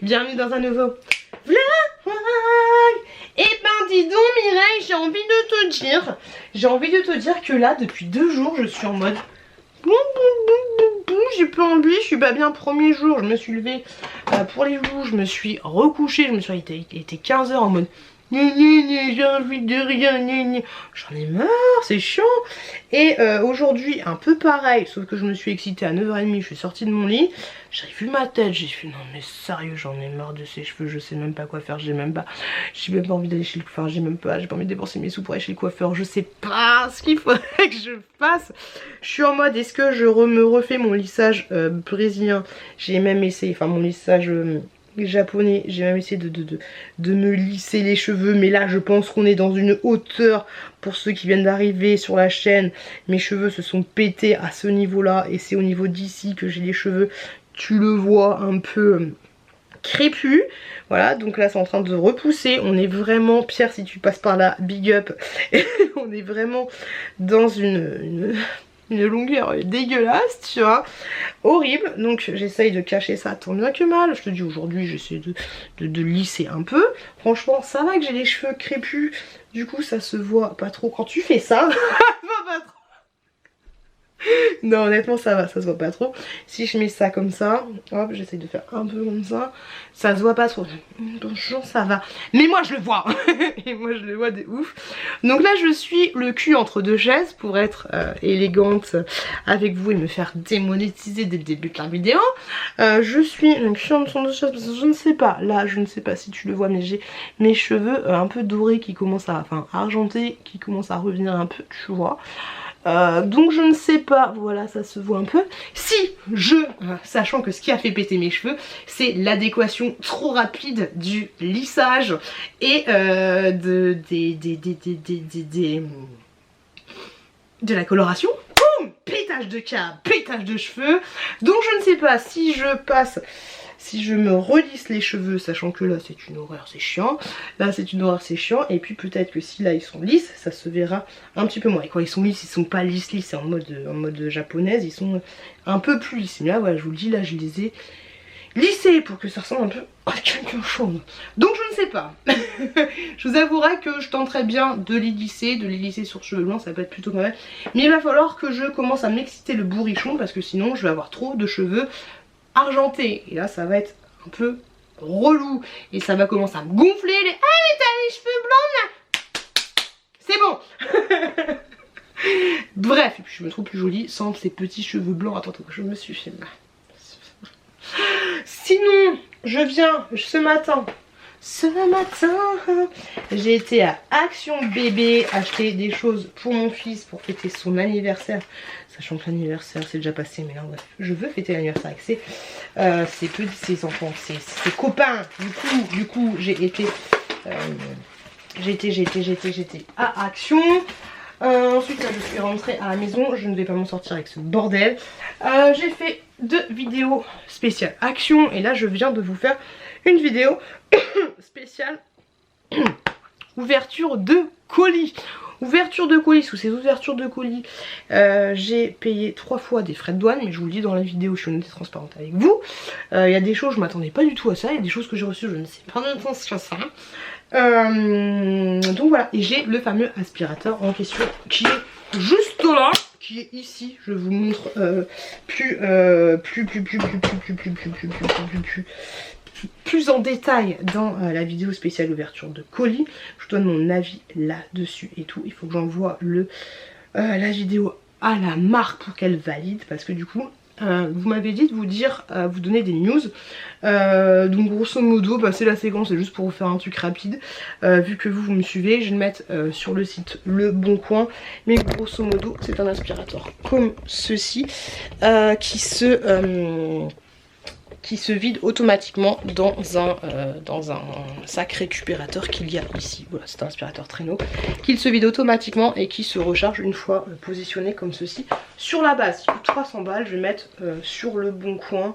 Bienvenue dans un nouveau vlog. Et ben dis donc Mireille, j'ai envie de te dire que là depuis 2 jours je suis en mode j'ai pas envie, je suis pas bien. Premier jour je me suis levée pour les joues, je me suis recouchée, je me suis été 15 h en mode j'ai envie de rien, j'en ai marre, c'est chiant. Et aujourd'hui un peu pareil, sauf que je me suis excitée à 9 h 30, je suis sortie de mon lit, j'ai vu ma tête, j'ai fait non mais sérieux j'en ai marre de ces cheveux, je sais même pas quoi faire, j'ai même pas envie d'aller chez le coiffeur, j'ai pas envie de dépenser mes sous pour aller chez le coiffeur, je sais pas ce qu'il faudrait que je fasse. Je suis en mode est-ce que je me refais mon lissage brésilien, j'ai même essayé, enfin mon lissage japonais, j'ai même essayé de me lisser les cheveux, mais là je pense qu'on est dans une hauteur. Pour ceux qui viennent d'arriver sur la chaîne, mes cheveux se sont pétés à ce niveau là, et c'est au niveau d'ici que j'ai les cheveux, tu le vois, un peu crépus. Voilà, donc là c'est en train de repousser, on est vraiment, Pierre si tu passes par là, big up. On est vraiment dans une longueur dégueulasse, tu vois, horrible. Donc j'essaye de cacher ça tant bien que mal. Je te dis aujourd'hui j'essaie de lisser un peu. Franchement ça va que j'ai les cheveux crépus, du coup ça se voit pas trop quand tu fais ça. Ça se voit pas trop. Non honnêtement ça va, ça se voit pas trop. Si je mets ça comme ça, hop j'essaye de faire un peu comme ça, ça se voit pas trop. Bonjour ça va, mais moi je le vois. Et moi je le vois de ouf. Donc là je suis le cul entre 2 chaises pour être élégante avec vous et me faire démonétiser dès le début de la vidéo. Je suis le cul entre 2 chaises parce que je ne sais pas, là je ne sais pas si tu le vois, mais j'ai mes cheveux un peu dorés qui commencent à, enfin argentés, qui commencent à revenir un peu, tu vois. Donc je ne sais pas, voilà ça se voit un peu. Si sachant que ce qui a fait péter mes cheveux c'est l'adéquation trop rapide du lissage et de la coloration. Boum, pétage de câble, pétage de cheveux. Donc je ne sais pas si je me relisse les cheveux, sachant que là c'est une horreur, c'est chiant. Là c'est une horreur, c'est chiant. Et puis peut-être que si là ils sont lisses, ça se verra un petit peu moins. Et quand ils sont lisses, ils sont pas lisses, c'est en mode japonaise, ils sont un peu plus lisses. Mais là voilà, je vous le dis, là je les ai lissés pour que ça ressemble un peu à quelque chose. Donc je ne sais pas. Je vous avouerai que je tenterai bien de les lisser sur cheveux blancs, ça peut être plutôt pas mal. Mais il va falloir que je commence à m'exciter le bourrichon, parce que sinon je vais avoir trop de cheveux argenté et là ça va être un peu relou et ça va commencer à me gonfler les... Ah mais t'as les cheveux blancs là. C'est bon. Bref, et puis je me trouve plus jolie sans ces petits cheveux blancs. Attends, je me suis fait mal. Sinon je viens ce matin j'ai été à Action Bébé acheter des choses pour mon fils pour fêter son anniversaire, sachant que l'anniversaire c'est déjà passé, mais là ouais, je veux fêter l'anniversaire avec ses enfants, ses copains. Du coup j'ai été à Action. Ensuite là je suis rentrée à la maison, je ne vais pas m'en sortir avec ce bordel. J'ai fait 2 vidéos spéciales Action et là je viens de vous faire une vidéo spéciale ouverture de colis. Sous ces ouvertures de colis j'ai payé 3 fois des frais de douane, mais je vous le dis dans la vidéo, je suis honnête et transparente avec vous. Il y a des choses je m'attendais pas du tout à ça, il y a des choses que j'ai reçues je ne sais pas d'intention ça. Donc voilà, et j'ai le fameux aspirateur en question qui est juste là, qui est ici. Je vous montre plus en détail dans la vidéo spéciale ouverture de colis. Je donne mon avis là-dessus et tout. Il faut que j'envoie la vidéo à la marque pour qu'elle valide, parce que du coup vous m'avez dit de vous dire, vous donner des news. Donc grosso modo c'est la séquence, c'est juste pour vous faire un truc rapide. Vu que vous me suivez, je vais le mettre sur le site Le Bon Coin. Mais grosso modo c'est un aspirateur comme ceci qui se vide automatiquement dans un sac récupérateur qu'il y a ici. Voilà, c'est un aspirateur traîneau qu'il se vide automatiquement et qui se recharge une fois positionné comme ceci sur la base. 300 balles, je vais mettre sur Le Bon Coin.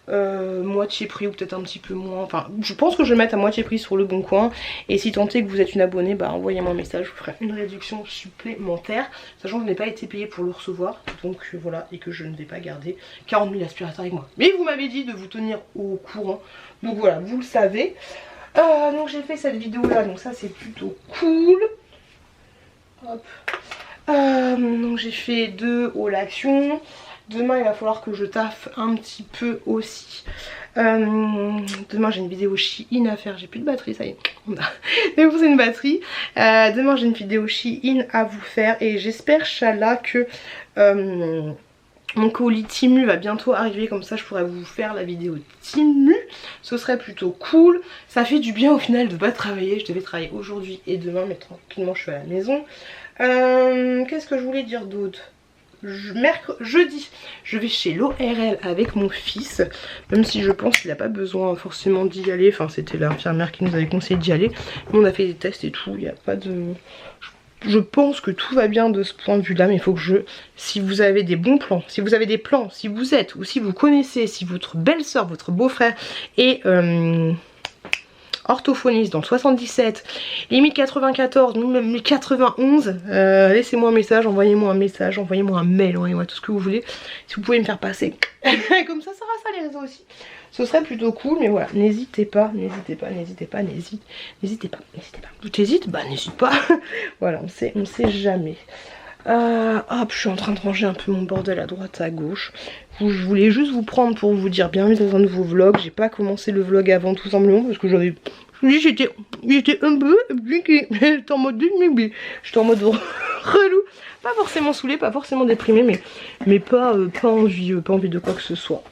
moitié prix ou peut-être un petit peu moins. Enfin, je pense que je vais mettre à moitié prix sur le Bon Coin. Et si tant est que vous êtes une abonnée, bah envoyez-moi un message, je vous ferai une réduction supplémentaire. Sachant que je n'ai pas été payée pour le recevoir. Donc voilà, et que je ne vais pas garder 40 000 aspirateurs avec moi. Mais vous m'avez dit de vous tenir au courant. Donc voilà, vous le savez. Donc j'ai fait cette vidéo là, donc ça c'est plutôt cool. Hop. Donc j'ai fait 2 haul action. Demain il va falloir que je taffe un petit peu aussi. Demain j'ai une vidéo Shein à faire. J'ai plus de batterie, ça y est. On a déposé une batterie. Demain j'ai une vidéo Shein à vous faire. Et j'espère, Inch'Allah, que mon colis Temu va bientôt arriver. Comme ça je pourrais vous faire la vidéo Temu. Ce serait plutôt cool. Ça fait du bien au final de pas travailler. Je devais travailler aujourd'hui et demain, mais tranquillement je suis à la maison. Qu'est-ce que je voulais dire d'autre? Jeudi, je vais chez l'ORL avec mon fils. Même si je pense qu'il n'a pas besoin forcément d'y aller. Enfin, c'était l'infirmière qui nous avait conseillé d'y aller. Mais on a fait des tests et tout. Il n'y a pas de... Je pense que tout va bien de ce point de vue là. Mais il faut que si vous avez des bons plans, si vous avez des plans, si vous êtes ou si vous connaissez, si votre belle-sœur, votre beau-frère est... orthophoniste dans le 77, limite 94, même 1091, laissez-moi un message, envoyez-moi un message, envoyez-moi un mail, envoyez-moi tout ce que vous voulez, si vous pouvez me faire passer. Comme ça sera ça les réseaux aussi. Ce serait plutôt cool, mais voilà, n'hésitez pas, n'hésitez pas, n'hésitez pas, n'hésitez pas, n'hésitez pas. Tu hésites? Bah n'hésite pas. Voilà, on sait jamais. Hop, je suis en train de ranger un peu mon bordel à droite à gauche. Je voulais juste vous prendre pour vous dire bienvenue dans un nouveau vlog. J'ai pas commencé le vlog avant tout simplement parce que j'avais... J'étais un peu impliquée. J'étais en mode demi. J'étais en mode relou. Pas forcément saoulée, pas forcément déprimée, mais pas envie de quoi que ce soit.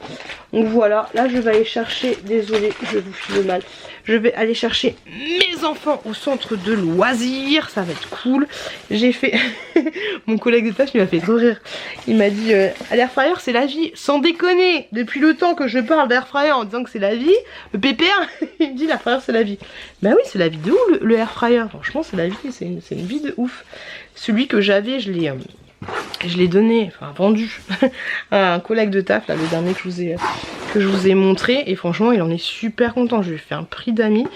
Donc voilà, là je vais aller chercher, désolée, je vous file mal. Je vais aller chercher mes enfants au centre de loisirs, ça va être cool. J'ai fait, mon collègue de tâche il m'a fait trop rire. Il m'a dit, l'air fryer c'est la vie, sans déconner. Depuis le temps que je parle d'air fryer en disant que c'est la vie, le pépère, il me dit l'air fryer c'est la vie. Bah oui, c'est la vie de ouf le air fryer, franchement c'est la vie, c'est une vie de ouf. Celui que j'avais, je l'ai donné, enfin vendu à un collègue de taf, là, le dernier que je vous ai montré. Et franchement, il en est super content. Je lui ai fait un prix d'amis.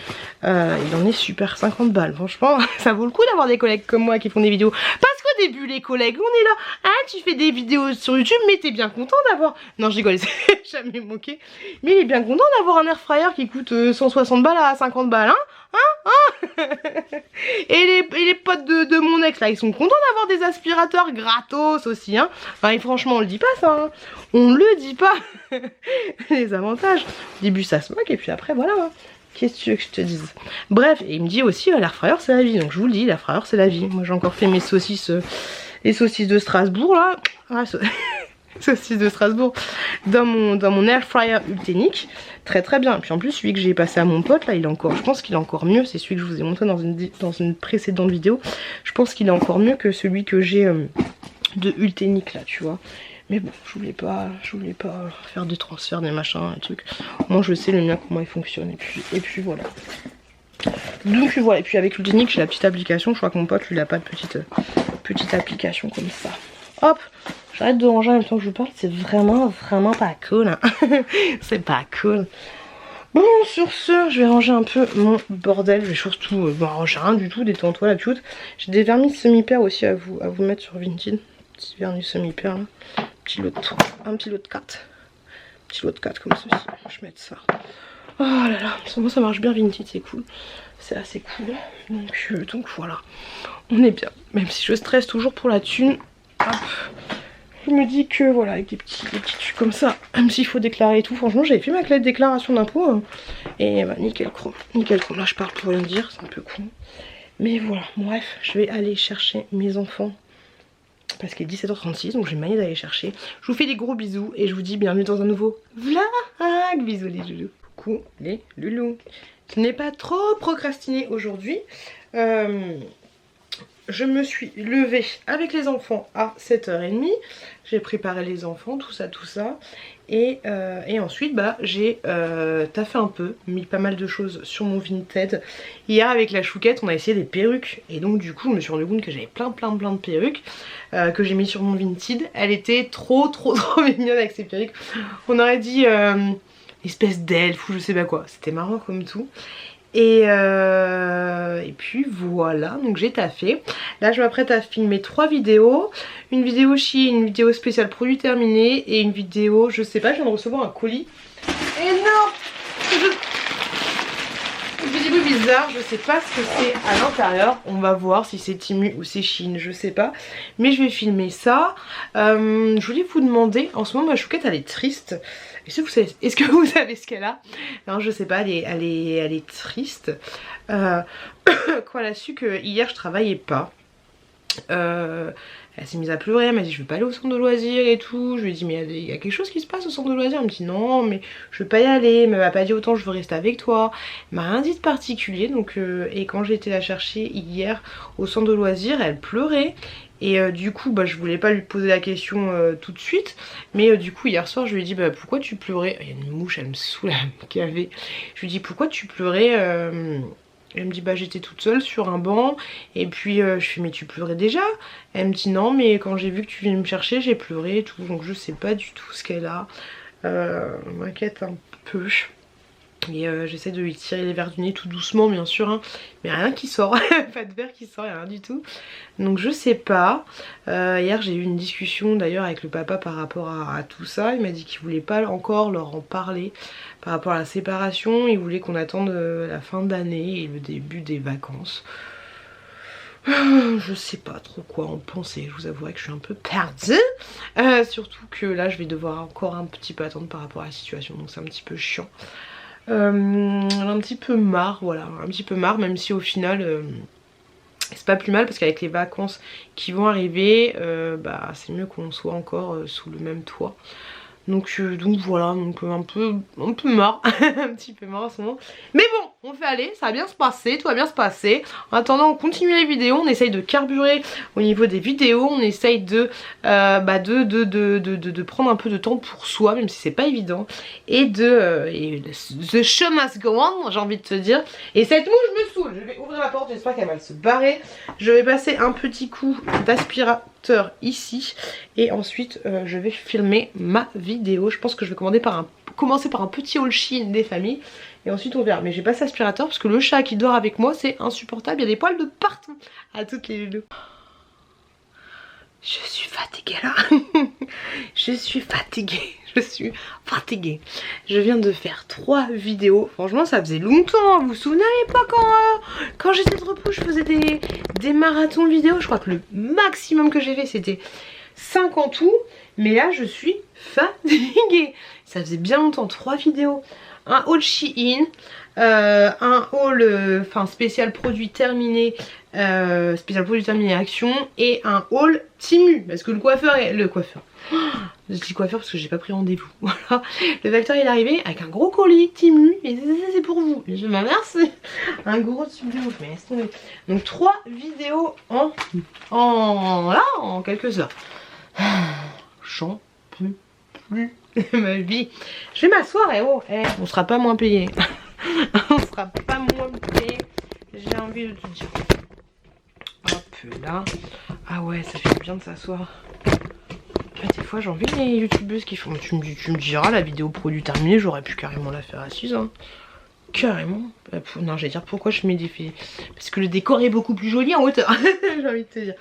Il en est super, 50 balles. Franchement, ça vaut le coup d'avoir des collègues comme moi qui font des vidéos. Parce qu'au début, les collègues, on est là. Ah, tu fais des vidéos sur YouTube, mais t'es bien content d'avoir... Non, je rigole, c'est jamais moqué. Mais il est bien content d'avoir un air fryer qui coûte 160 balles à 50 balles, hein. Et les potes de mon ex là, ils sont contents d'avoir des aspirateurs gratos aussi, hein. Enfin, et franchement, on le dit pas ça, hein. On le dit pas. Les avantages. Au début, ça se moque, et puis après, voilà. Hein. Qu'est-ce que tu veux que je te dise? Bref, et il me dit aussi, l'air fryer, c'est la vie. Donc, je vous le dis, l'air fryer, c'est la vie. Moi, j'ai encore fait mes saucisses, les saucisses de Strasbourg, là. Ah, saucisses de Strasbourg dans mon air fryer Ultenic. Très très bien. Puis en plus celui que j'ai passé à mon pote là, il est encore, je pense qu'il est encore mieux. C'est celui que je vous ai montré dans une précédente vidéo. Je pense qu'il est encore mieux que celui que j'ai de Ultenic là, tu vois. Mais bon, je voulais pas faire des transferts, des machins, des trucs. Moi je sais le mien comment il fonctionne. Et puis voilà. Donc voilà, et puis avec Ultenic j'ai la petite application. Je crois que mon pote lui il a pas de petite application comme ça. Hop, j'arrête de ranger en même temps que je vous parle, c'est vraiment pas cool, hein. C'est pas cool. Bon, sur ce, je vais ranger un peu mon bordel. Je vais surtout ranger rien du tout, détends-toi la pioute. J'ai des vernis semi-pairs aussi à vous mettre sur Vinted. Petit vernis semi-pair là. Un petit lot de 4. Petit lot de 4 comme ceci. Je vais mettre ça. Oh là là, moi ça marche bien Vinted, c'est cool. C'est assez cool. Donc voilà. On est bien. Même si je stresse toujours pour la thune. Hop. Je me dis que voilà, avec des petits trucs comme ça, même s'il faut déclarer et tout, franchement j'avais fait ma clé de déclaration d'impôt hein, et bah nickel chrome, là je parle pour rien dire, c'est un peu con. Mais voilà, bref, je vais aller chercher mes enfants parce qu'il est 17h36, donc j'ai manié d'aller chercher. Je vous fais des gros bisous et je vous dis bienvenue dans un nouveau vlog. Bisous les loulous. Coucou les loulous. Je n'ai pas trop procrastiné aujourd'hui. Je me suis levée avec les enfants à 7h30. J'ai préparé les enfants, tout ça. Et ensuite, bah, j'ai taffé un peu, mis pas mal de choses sur mon Vinted. Hier, avec la chouquette, on a essayé des perruques. Et donc, du coup, je me suis rendu compte que j'avais plein de perruques que j'ai mis sur mon Vinted. Elle était trop mignonne avec ces perruques. On aurait dit espèce d'elfe ou je sais pas quoi. C'était marrant comme tout. Et puis voilà, donc j'ai taffé. Là je m'apprête à filmer 3 vidéos. Une vidéo Shein, une vidéo spéciale produit terminé et une vidéo, je sais pas, je viens de recevoir un colis énorme. Une vidéo bizarre, je sais pas ce que c'est à l'intérieur. On va voir si c'est Temu ou c'est Shein, je sais pas. Mais je vais filmer ça. Je voulais vous demander, en ce moment ma chouquette elle est triste. Est-ce que vous savez ce qu'elle a? Non, je sais pas, elle est triste. Quand elle a su que hier je travaillais pas, elle s'est mise à pleurer, elle m'a dit je veux pas aller au centre de loisirs et tout. Je lui ai dit mais il y a quelque chose qui se passe au centre de loisirs. Elle me dit non mais je veux pas y aller, mais elle m'a pas dit autant je veux rester avec toi. Elle m'a rien dit de particulier donc et quand j'ai été la chercher hier au centre de loisirs elle pleurait. Et du coup bah, je voulais pas lui poser la question tout de suite. Mais du coup hier soir je lui ai dit bah, pourquoi tu pleurais. Il y a une mouche, elle me saoule à me caver. Je lui ai dit pourquoi tu pleurais. Elle me dit bah j'étais toute seule sur un banc. Et puis je fais mais tu pleurais déjà. Elle me dit non mais quand j'ai vu que tu venais me chercher j'ai pleuré et tout. Donc je sais pas du tout ce qu'elle a. M'inquiète un peu. Et j'essaie de lui tirer les verres du nez tout doucement bien sûr hein. Mais rien qui sort. Pas de verre qui sort, rien du tout. Donc je sais pas. Hier j'ai eu une discussion d'ailleurs avec le papa par rapport à tout ça. Il m'a dit qu'il voulait pas encore leur en parler par rapport à la séparation. Il voulait qu'on attende la fin d'année et le début des vacances. Je sais pas trop quoi en penser, je vous avouerai que je suis un peu perdue. Surtout que là je vais devoir encore un petit peu attendre par rapport à la situation. Donc c'est un petit peu chiant. Un petit peu marre, voilà, un petit peu marre, même si au final c'est pas plus mal parce qu'avec les vacances qui vont arriver, bah c'est mieux qu'on soit encore sous le même toit. Donc voilà, donc un peu marre, un petit peu marre en ce moment. Mais bon, on fait aller, ça va bien se passer, tout va bien se passer. En attendant, on continue les vidéos, on essaye de carburer au niveau des vidéos, on essaye de prendre un peu de temps pour soi, même si c'est pas évident. Et the show must go on, j'ai envie de te dire. Et cette mouche me saoule, je vais ouvrir la porte, j'espère qu'elle va se barrer. Je vais passer un petit coup d'aspirateur ici et ensuite je vais filmer ma vidéo. Je pense que je vais commencer par un petit haul Shein des familles et ensuite on verra. Mais j'ai passé l'aspirateur parce que le chat qui dort avec moi c'est insupportable, il y a des poils de partout à toutes les loulous. Je suis fatiguée là. Je suis fatiguée. Je viens de faire 3 vidéos. Franchement ça faisait longtemps. Vous vous souvenez à l'époque quand j'étais de repos je faisais des marathons vidéo. Je crois que le maximum que j'ai fait c'était 5 en tout. Mais là je suis fatiguée. Ça faisait bien longtemps. 3 vidéos. Un haul Shein. Un haul spécial produit terminé. Action. Et un haul Temu. Parce que le coiffeur je dis coiffeur parce que j'ai pas pris rendez-vous. Voilà. Le facteur il est arrivé avec un gros colis Temu. Et c'est pour vous. Je m'amercie. Un gros tube de ouf. Mais laisse tomber. Donc 3 vidéos en quelques heures. J'en peux plus. Ma vie. Je vais m'asseoir et on sera pas moins payé. On sera pas moins payé. J'ai envie de te dire. Hop là. Ah ouais, ça fait bien de s'asseoir. Des fois j'ai envie les youtubeuses qui font. Tu me diras la vidéo produit terminée, j'aurais pu carrément la faire assise hein. Carrément. Non j'allais dire pourquoi je mets des filles. Parce que le décor est beaucoup plus joli en hauteur. J'ai envie de te dire.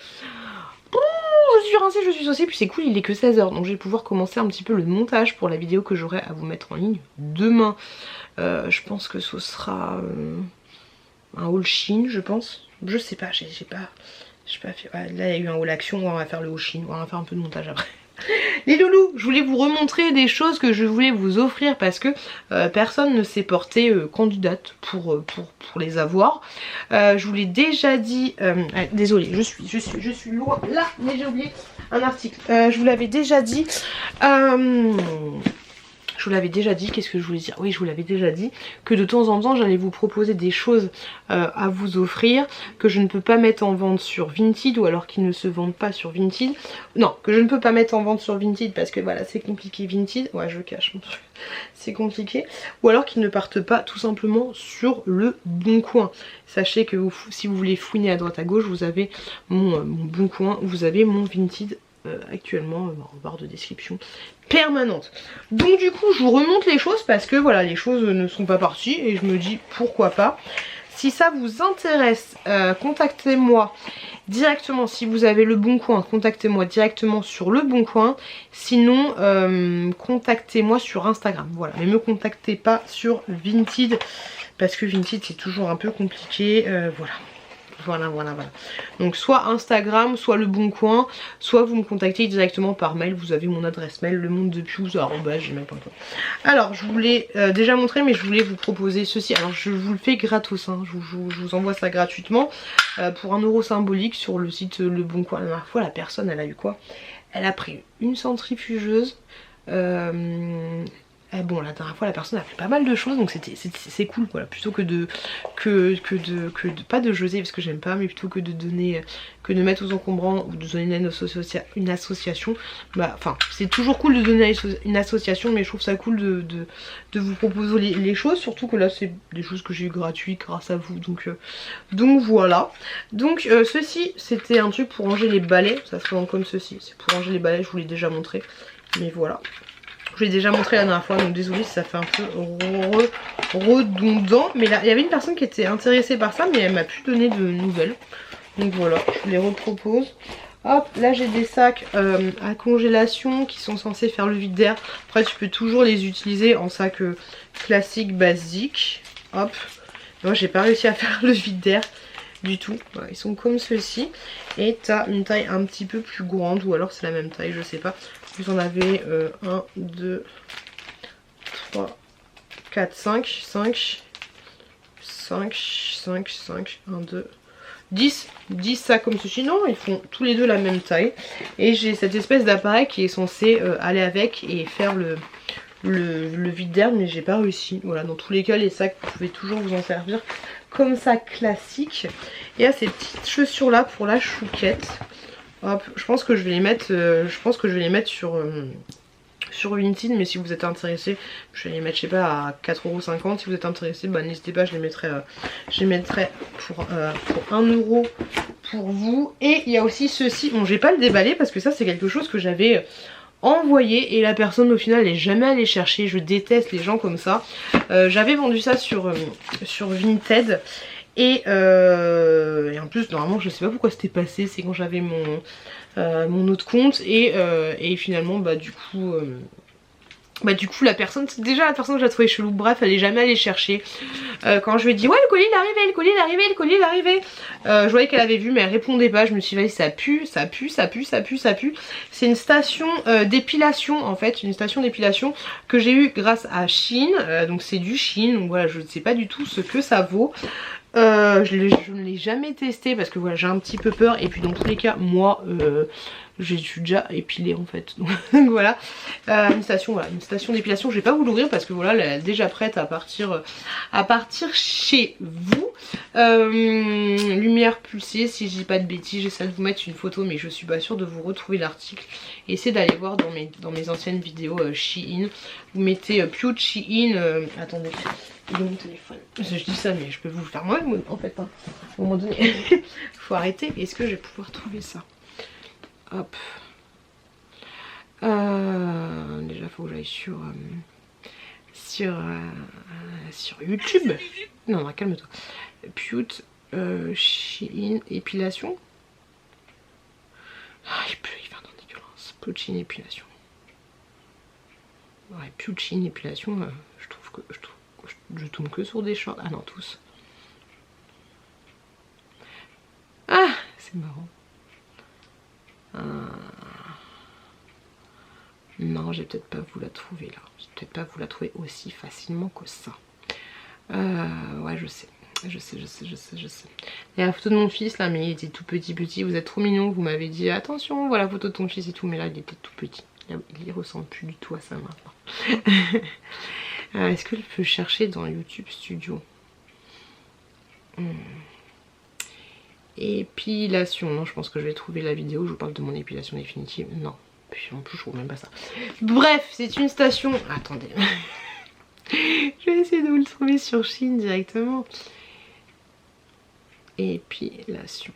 Je suis rincée, je suis saucée, puis c'est cool, il est que 16 h. Donc je vais pouvoir commencer un petit peu le montage pour la vidéo que j'aurai à vous mettre en ligne demain. Je pense que ce sera un haul Shein, je pense. Je sais pas, j'ai pas fait. Ouais, là il y a eu un haul action, on va faire le haul Shein, on va faire un peu de montage après. Les loulous, je voulais vous remontrer des choses que je voulais vous offrir parce que personne ne s'est porté candidate pour les avoir. Je vous l'ai déjà dit, désolée, je suis loin là, mais j'ai oublié un article. Je vous l'avais déjà dit. Qu'est-ce que je voulais dire? Oui, je vous l'avais déjà dit que de temps en temps j'allais vous proposer des choses à vous offrir que je ne peux pas mettre en vente sur Vinted ou alors qui ne se vendent pas sur Vinted. Non, que je ne peux pas mettre en vente sur Vinted parce que voilà, c'est compliqué Vinted. Ouais, je cache mon truc. C'est compliqué. Ou alors qu'ils ne partent pas tout simplement sur le Bon Coin. Sachez que si vous voulez fouiner à droite à gauche, vous avez mon Bon Coin, vous avez mon Vinted actuellement en barre de description permanente. Donc du coup je vous remonte les choses parce que voilà, les choses ne sont pas parties et je me dis pourquoi pas. Si ça vous intéresse, contactez-moi directement. Si vous avez Le Bon Coin, contactez-moi directement sur Le Bon Coin. Sinon, contactez-moi sur Instagram. Voilà, mais me contactez pas sur Vinted parce que Vinted c'est toujours un peu compliqué. Voilà. Voilà. Donc soit Instagram, soit Le Bon Coin, soit vous me contactez directement par mail. Vous avez mon adresse mail, lemondedepious@gmail.com. Alors je voulais déjà montrer, mais je voulais vous proposer ceci. Alors je vous le fais gratos, hein. Je vous envoie ça gratuitement pour 1 € symbolique sur le site Le Bon Coin. La dernière fois la personne elle a eu quoi? Elle a pris une centrifugeuse. Bon, la dernière fois la personne a fait pas mal de choses, donc c'est cool, voilà, plutôt que de pas de jeter parce que j'aime pas, mais plutôt que de donner, que de mettre aux encombrants ou de donner une association, bah enfin c'est toujours cool de donner une association, mais je trouve ça cool de vous proposer les choses, surtout que là c'est des choses que j'ai eu gratuites grâce à vous, donc voilà. Donc ceci c'était un truc pour ranger les balais, ça se vend comme ceci, c'est pour ranger les balais, je vous l'ai déjà montré, mais voilà. Je vous l'ai déjà montré la dernière fois, donc désolée si ça fait un peu redondant. Mais là, il y avait une personne qui était intéressée par ça, mais elle m'a plus donné de nouvelles. Donc voilà, je vous les repropose. Hop, là j'ai des sacs à congélation qui sont censés faire le vide d'air. Après tu peux toujours les utiliser en sac classique, basique. Hop, moi j'ai pas réussi à faire le vide d'air du tout. Voilà, ils sont comme ceux-ci. Et t'as une taille un petit peu plus grande, ou alors c'est la même taille, je sais pas. Vous en avez 1, 2, 3, 4, 5, 1, 2, 10 sacs comme ceci. Non, ils font tous les deux la même taille. Et j'ai cette espèce d'appareil qui est censé aller avec et faire le vide d'air, mais j'ai pas réussi. Voilà, dans tous les cas les sacs vous pouvez toujours vous en servir comme ça classique. Et à ces petites chaussures là pour la chouquette. Hop, je pense que je vais les mettre, sur Vinted, mais si vous êtes intéressé, je vais les mettre, je sais pas, à 4,50 €. Si vous êtes intéressé, bah n'hésitez pas, je les mettrai pour 1 € pour vous. Et il y a aussi ceci, bon je vais pas le déballer parce que ça c'est quelque chose que j'avais envoyé et la personne au final n'est jamais allée chercher. Je déteste les gens comme ça. J'avais vendu ça sur Vinted. Et en plus normalement je sais pas pourquoi c'était passé, c'est quand j'avais mon autre compte et finalement du coup la personne que j'ai trouvé chelou, bref elle est jamais allée chercher. Quand je lui ai dit ouais le colis il est arrivé, le colis il est arrivé, je voyais qu'elle avait vu mais elle répondait pas, je me suis dit ça pue. C'est une station d'épilation en fait, une station d'épilation que j'ai eu grâce à Shein, donc c'est du Shein, donc voilà je ne sais pas du tout ce que ça vaut. Je ne l'ai jamais testé parce que voilà j'ai un petit peu peur, et puis dans tous les cas moi je suis déjà épilée en fait, donc voilà. Une station d'épilation, je vais pas vous l'ouvrir parce que voilà elle est déjà prête à partir chez vous. Lumière pulsée, si je dis pas de bêtises, j'essaie de vous mettre une photo mais je suis pas sûre de vous retrouver l'article. Essayez d'aller voir dans mes anciennes vidéos Shein, vous mettez Pure Shein, attendez, il est mon téléphone. Je dis ça mais je peux vous le faire moi-même en fait, hein. À un moment donné faut arrêter. Est-ce que je vais pouvoir trouver ça? Hop. Déjà faut que j'aille sur YouTube. Non, calme-toi. Pute Shein épilation. Ah, il va dans dégueulasse. Pute Shein épilation. Ouais, Pute Shein épilation, je tombe que sur des shorts. Ah non, tous. Ah, c'est marrant. Non, j'ai peut-être pas vous la trouver là. J'ai peut-être pas vous la trouver aussi facilement que ça. Ouais, je sais. Il y a la photo de mon fils là, mais il était tout petit. Vous êtes trop mignon. Vous m'avez dit attention, voilà la photo de ton fils et tout, mais là il était tout petit. Il ressemble plus du tout à ça maintenant. Est-ce que je peux chercher dans YouTube Studio? Épilation, non, je pense que je vais trouver la vidéo où je vous parle de mon épilation définitive. Non, puis en plus je trouve même pas ça. Bref, c'est une station. Attendez. Je vais essayer de vous le trouver sur Shein directement. Épilation.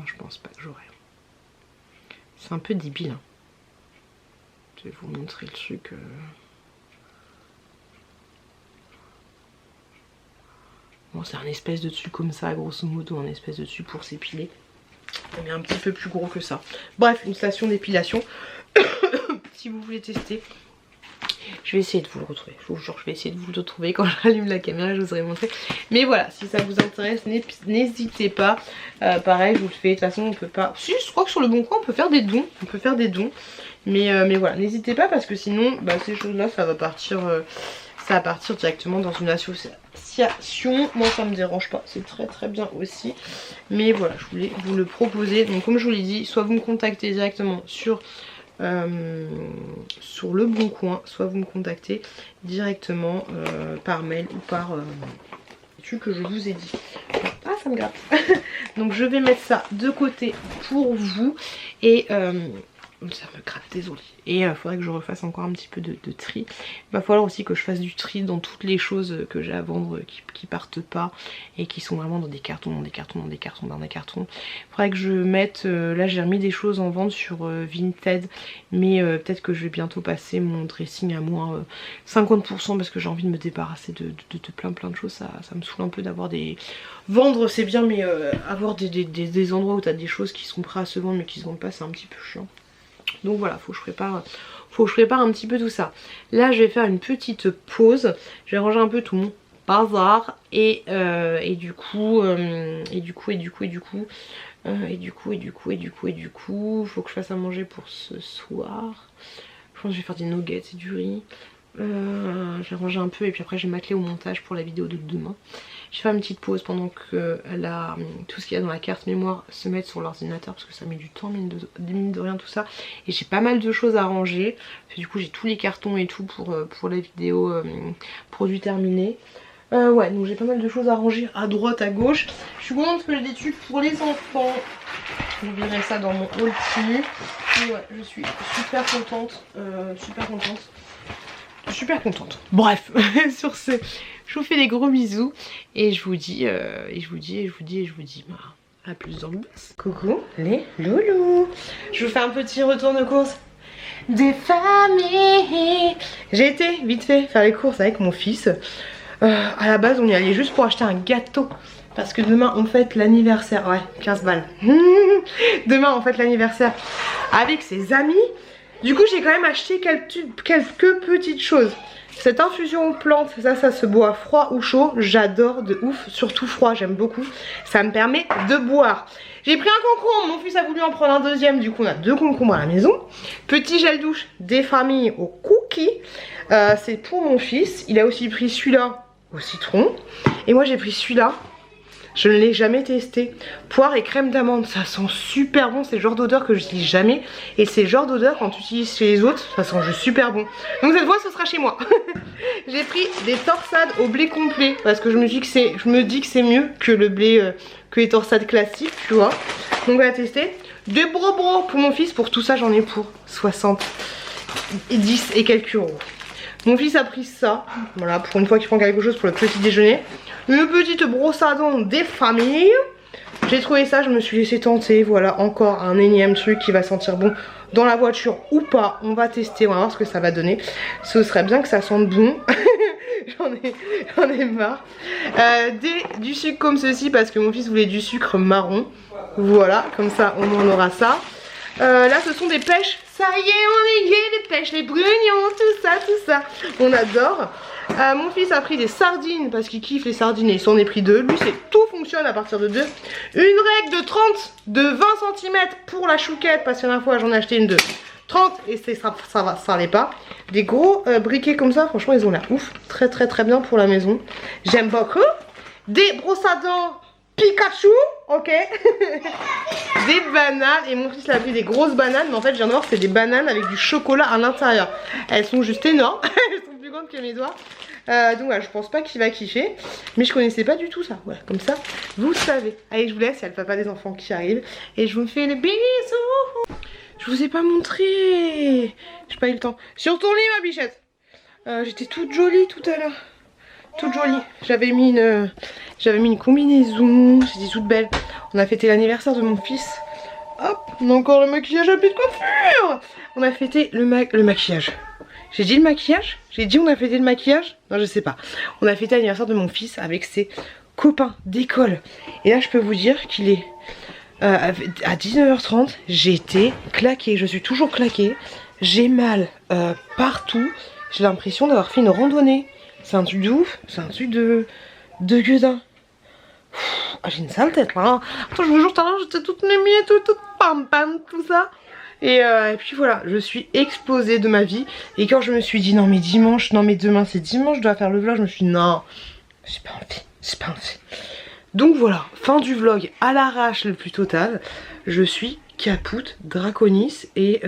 je pense pas que j'aurai. C'est un peu débile. Hein. Je vais vous montrer le truc. Bon, c'est un espèce de dessus comme ça, grosso modo, un espèce de dessus pour s'épiler. Mais un petit peu plus gros que ça. Bref, une station d'épilation. Si vous voulez tester, je vais essayer de vous le retrouver. Je vous jure, je vais essayer de vous le retrouver quand je rallume la caméra, je vous aurai montré. Mais voilà, si ça vous intéresse, n'hésitez pas. Pareil, je vous le fais. De toute façon, on peut pas. Si, je crois que sur le Bon Coin, on peut faire des dons. On peut faire des dons. Mais voilà, n'hésitez pas parce que sinon, bah, ces choses-là, ça va partir. Ça va partir directement dans une association. Moi, ça me dérange pas. C'est très très bien aussi. Mais voilà, je voulais vous le proposer. Donc, comme je vous l'ai dit, soit vous me contactez directement sur le Bon Coin, soit vous me contactez directement par mail ou par truc que je vous ai dit. Ah, ça me gratte. Donc je vais mettre ça de côté pour vous et ça me gratte, désolé. Et il faudrait que je refasse encore un petit peu de tri. Il va falloir aussi que je fasse du tri dans toutes les choses que j'ai à vendre qui partent pas et qui sont vraiment dans des cartons, dans des cartons, dans des cartons, dans des cartons. Il faudrait que je mette, là j'ai remis des choses en vente sur Vinted, mais peut-être que je vais bientôt passer mon dressing à moins 50% parce que j'ai envie de me débarrasser de plein de choses. Ça me saoule un peu d'avoir des... Vendre c'est bien, mais avoir des endroits où tu as des choses qui sont prêts à se vendre mais qui se vendent pas, c'est un petit peu chiant. Donc voilà, faut que je prépare un petit peu tout ça. Là je vais faire une petite pause. Je vais ranger un peu tout mon bazar et du coup faut que je fasse à manger pour ce soir. Je pense que je vais faire des nuggets et du riz. Je vais ranger un peu et puis après je vais m'atteler au montage pour la vidéo de demain. Je vais faire une petite pause pendant que tout ce qu'il y a dans la carte mémoire se mette sur l'ordinateur parce que ça met du temps, mine de rien tout ça. Et j'ai pas mal de choses à ranger. Du coup j'ai tous les cartons et tout pour la vidéo produit terminé. Ouais, donc j'ai pas mal de choses à ranger à droite, à gauche. Je suis contente que j'ai des trucs pour les enfants. Je verrai ça dans mon haul Temu. Ouais, je suis super contente. Super contente. Bref, sur ce, je vous fais des gros bisous et je vous dis, à plus dans le bus. Coucou les loulous. Je vous fais un petit retour de course des familles. J'ai été vite fait faire les courses avec mon fils. À la base on y allait juste pour acheter un gâteau. Parce que demain on fête l'anniversaire. Ouais, 15 balles. Demain on fête l'anniversaire avec ses amis. Du coup j'ai quand même acheté quelques petites choses. Cette infusion aux plantes, ça se boit froid ou chaud. J'adore de ouf, surtout froid, j'aime beaucoup. Ça me permet de boire. J'ai pris un concombre, mon fils a voulu en prendre un deuxième. Du coup on a 2 concombres à la maison. Petit gel douche des familles au cookies. C'est pour mon fils. Il a aussi pris celui-là au citron. Et moi j'ai pris celui-là. Je ne l'ai jamais testé. Poire et crème d'amande, ça sent super bon. C'est le genre d'odeur que je n'utilise jamais. Et c'est le genre d'odeur quand tu utilises chez les autres, ça sent juste super bon. Donc cette fois ce sera chez moi. J'ai pris des torsades au blé complet. Parce que je me dis que c'est mieux que le blé, que les torsades classiques, tu vois. Donc on va tester. Des bro pour mon fils. Pour tout ça j'en ai pour 70 et quelques euros. Mon fils a pris ça. Voilà, pour une fois qu'il prend quelque chose pour le petit déjeuner. Une petite brosse à dents des familles. J'ai trouvé ça, je me suis laissé tenter. Voilà, encore un énième truc qui va sentir bon dans la voiture ou pas. On va tester, on va voir ce que ça va donner. Ce serait bien que ça sente bon. J'en ai marre. Du sucre comme ceci parce que mon fils voulait du sucre marron. Voilà, comme ça on aura ça. Là ce sont des pêches. Ça y est, on y est, les pêches, les brugnons, tout ça. On adore. Mon fils a pris des sardines parce qu'il kiffe les sardines et il s'en est pris 2. Lui, tout fonctionne à partir de 2. Une règle de 20 cm pour la chouquette parce que la dernière fois j'en ai acheté une de 30 et ça allait pas. Des gros briquets comme ça, franchement, ils ont l'air ouf. Très bien pour la maison. J'aime beaucoup. Des brosses à dents Pikachu, ok. Des bananes. Et mon fils a pris des grosses bananes. Mais en fait je viens de voir c'est des bananes avec du chocolat à l'intérieur. Elles sont juste énormes. Elles sont plus grandes que mes doigts. Donc voilà, je pense pas qu'il va kiffer. Mais je connaissais pas du tout ça. Voilà, comme ça vous savez. Allez, je vous laisse, il y a le papa des enfants qui arrive. Et je vous fais des bisous. Je vous ai pas montré. J'ai pas eu le temps. Sur ton lit ma bichette. J'étais toute jolie tout à l'heure. toute jolie. J'avais mis une combinaison, j'étais toute belle. On a fêté l'anniversaire de mon fils. Hop, on a encore le maquillage à pied de coiffure. On a fêté le maquillage. J'ai dit le maquillage? J'ai dit on a fêté le maquillage? Non, je sais pas. On a fêté l'anniversaire de mon fils avec ses copains d'école. Et là, je peux vous dire qu'il est à 19h30. J'ai été claquée. Je suis toujours claquée. J'ai mal partout. J'ai l'impression d'avoir fait une randonnée. C'est un truc de ouf. C'est un truc de gueudin. Ah, j'ai une sale tête là. Hein. Attends, je vous jure, tout à l'heure, j'étais toute nuée, toute pam pam, tout ça. Et puis voilà, je suis explosée de ma vie. Et quand je me suis dit non mais dimanche, non mais demain c'est dimanche, je dois faire le vlog, je me suis dit non, j'ai pas envie. Donc voilà, fin du vlog à l'arrache le plus total. Je suis capoute, draconis et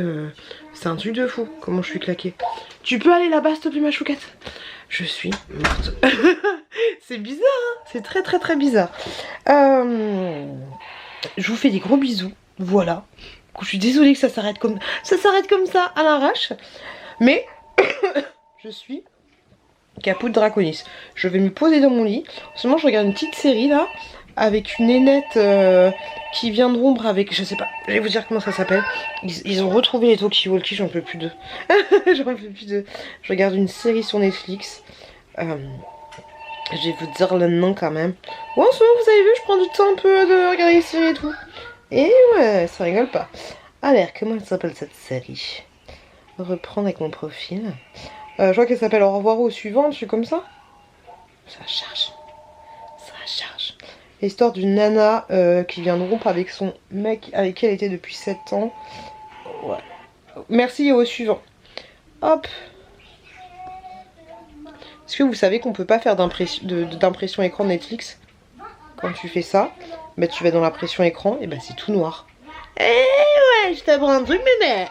c'est un truc de fou comment je suis claquée. Tu peux aller là-bas s'il te plaît ma chouquette? Je suis morte. C'est bizarre, hein, c'est très bizarre. Je vous fais des gros bisous, voilà. Je suis désolée que ça s'arrête comme ça à l'arrache. Mais je suis capoute draconis. Je vais me poser dans mon lit. En ce moment je regarde une petite série là avec une nénette qui vient de rompre avec, je sais pas, je vais vous dire comment ça s'appelle. Ils ont retrouvé les talkie-walkie, j'en peux plus d'eux. J'en peux plus d'eux. Je regarde une série sur Netflix. Je vais vous dire le nom quand même. Ouais, en ce moment vous avez vu, je prends du temps un peu de regarder les séries et tout. Et ouais, ça rigole pas. Alors, comment elle s'appelle cette série? Reprendre avec mon profil. Je crois qu'elle s'appelle Au revoir au suivant, un truc comme ça. Ça charge. L'histoire d'une nana qui vient de rompre avec son mec avec qui elle était depuis 7 ans. Ouais. Merci, au suivant. Hop. Est-ce que vous savez qu'on peut pas faire d'impression écran de Netflix? Quand tu fais ça, bah tu vas dans l'impression écran et bah c'est tout noir. Eh ouais, je t'apprends un truc bébé.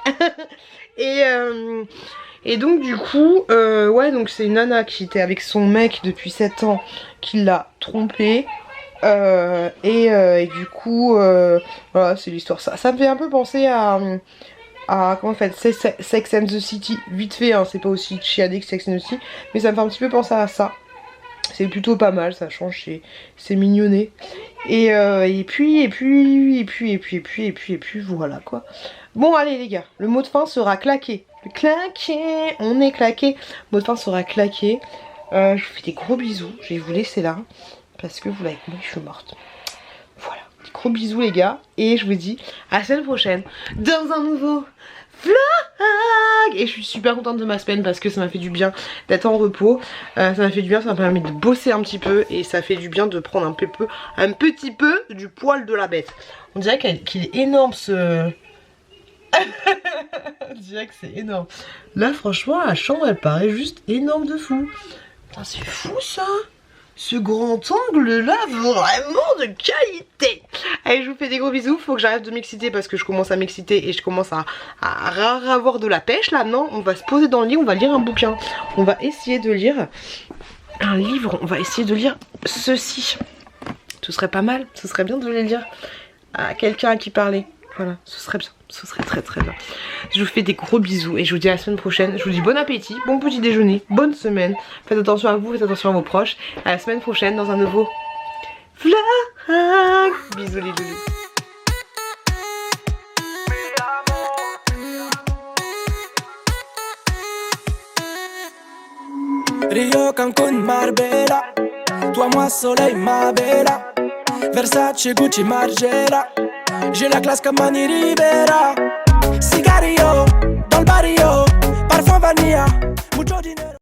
Et donc du coup, ouais, donc c'est une nana qui était avec son mec depuis 7 ans qui l'a trompée. Et du coup, voilà, c'est l'histoire. Ça me fait un peu penser à comment on fait, Sex and the City, vite fait, hein, c'est pas aussi chiadé que Sex and the City, mais ça me fait un petit peu penser à ça. C'est plutôt pas mal, ça change, c'est mignonné. Et puis voilà quoi. Bon allez les gars, le mot de fin sera claqué. Claqué, on est claqué. Le mot de fin sera claqué. Je vous fais des gros bisous, je vais vous laisser là. Parce que vous l'avez compris, je suis morte. Voilà, des gros bisous les gars. Et je vous dis à la semaine prochaine dans un nouveau vlog. Et je suis super contente de ma semaine parce que ça m'a fait du bien d'être en repos. Ça m'a fait du bien, ça m'a permis de bosser un petit peu. Et ça fait du bien de prendre un petit peu du poil de la bête. On dirait qu'il est énorme ce... On dirait que c'est énorme. Là franchement la chambre elle paraît juste énorme de fou. Putain c'est fou ça. Ce grand angle là, vraiment de qualité. Allez, je vous fais des gros bisous. Faut que j'arrête de m'exciter parce que je commence à m'exciter et je commence à avoir de la pêche là. Non, on va se poser dans le lit, on va lire un bouquin. On va essayer de lire un livre. On va essayer de lire ceci. Ce serait pas mal. Ce serait bien de le lire à quelqu'un à qui parler. Voilà, ce serait bien. Ce serait très bien. Je vous fais des gros bisous et je vous dis à la semaine prochaine. Je vous dis bon appétit, bon petit déjeuner, bonne semaine. Faites attention à vous, faites attention à vos proches. À la semaine prochaine dans un nouveau vlog. Bisous les loulous. Rio, Cancun, Marbella. Toi, moi, soleil, ma bella. Versace, Gucci, Margiela. J'ai la classe comme Manny Rivera. Cigarillo, dans le barrio. Parfum vanilla, mucho dinero.